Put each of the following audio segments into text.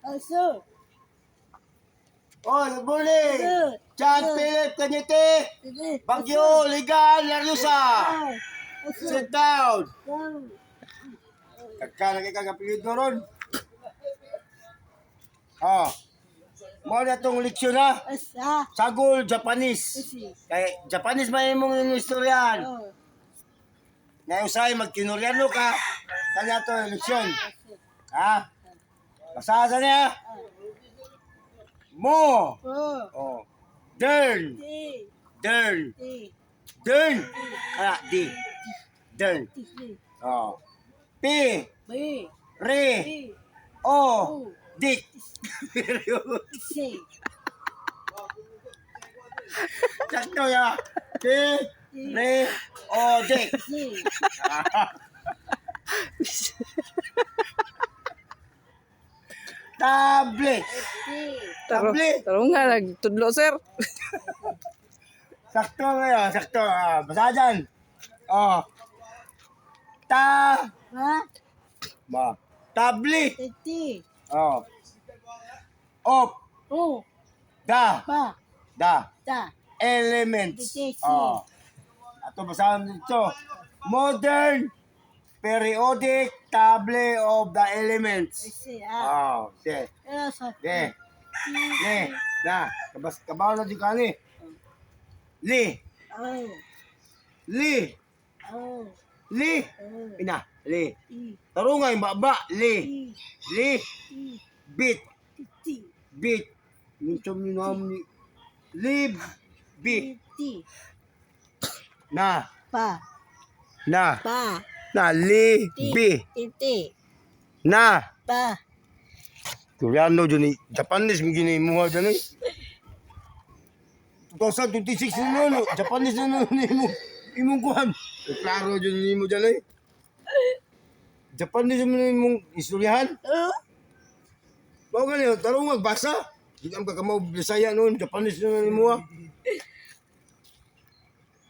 Aso. Oh, nagbuling. Chan Philip Cañete. Sige. Bagyo, Ligan, Lariosa. Aso. Sit down. Down. Kagkalagay ka kapilid mo ron. Oh. Mo na itong leksyon na. Asa. Sagol, Japanese. Isi. Kay Japanese may mong inistoryan. Oh. Ngayon sa'yo, magkinuryano ka. Kanya ito yung leksyon. Ha? Basahan niya. Mo. Oh. Oh. Dern. Ti. Dern. Ti. Dern. Di. Dern. Ti. Oh. Pi. Bi. Re. Ti. O. Oh. Dik. Si. Sakto ya. Pi. Re. O. Dik. Si. Tablet. Ti. Tablet. Tarong nga, nagtudlo, sir. Sakto ngayon. Sakto. Basahan dyan. Oh. Ta. Ha? Ba. Tablet. Ti. Oh. Op. Oh. Da. Pa. Da. Ta. Elements. Yes, yes. Oh. Ato basahan dito. Modern periodic table of the elements. Si. Ah. Oh, sige. Asa. Sige. Sige. Na. Kabaw na di kani. Li. Oh. Li. Oh. Li. Oh. Ina. Li. Ti. Tarungay baba. Li. Ti. Li. Ti. Bit. Ti. Bit. Yung ni ni. Li. Bit. Ti. Na. Pa. Na. Pa. Na. Li. Ti. Bi. Ti. Na. Pa. Koreano dyan eh. Japanese mo ginimuha dyan eh. 2026 na no. Japanese na no. Imong kuhan. Klaro dyan ni mo dyan eh. Japanese mo na imong istoryahan. Oh. Bao ka niyo, tarong magbasa. Hindi ka kakamaw Bisaya noon. Japanese na ni mo ha.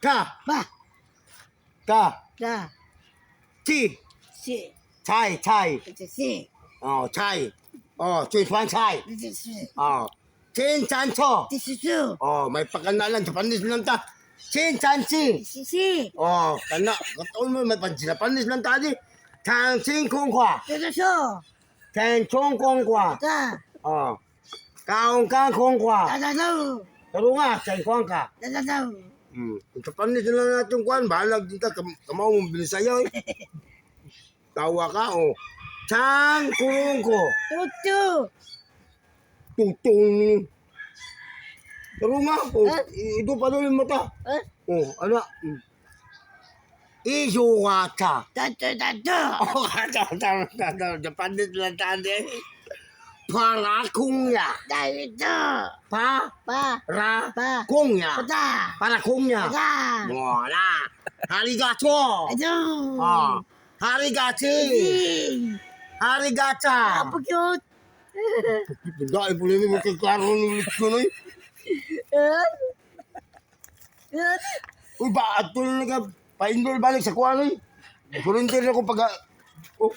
Ka. Pa. Ka. Ta. Ti. Si. Chai. Chai. Si. Oh, chai. Oh, chui fan chai. Si. Oh. Chin chan cho. Si. Si. Oh, may pakanalan. Japanese lang ta. Chin chan chi. Si. Oh, kana. Kataon mo, may Japanese lang ta di. Tang ching kong kwa. Si. Tang chong kong kwa. Ta. Oh. Kaong kang kong kwa. Ta. Ta. Taro nga, chay kwang ka. Ta. Ta. Ta. Japanese lang natin kwan. Bahalag din ka. Kamaw mong binisaya eh. Tawa ka, oh. Chang kurong ko. Tutu. Tutong. Taro nga, oh. Ito pa doon yung mata. Eh? Oh, ano? Izuwata. Tatu. Tatu. Oh, kata. Japanese lang tanda eh. Parakungya. Dito. Pa. Pa. Ra. Pa. Kungya. Ta. Parakungya. Ta. Wala. Harigato. Ito. Ah. Harigachi. Si. Harigacha. Apa cute? Dahil po nila mo kagkaro ng leksyon eh. Uy, baat ko na nagpa-indoor balik sa kuwan eh. Volunteer na ako pag... Oh.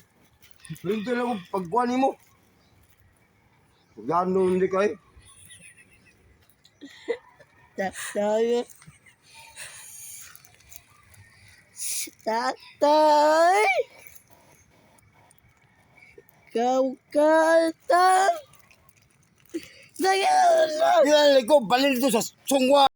Volunteer na ako pag kuwan mo. Gano'n hindi ka eh. Tatay. Tatay. Kau kata. Saya. Yan, ko, balil ito sa sungwa.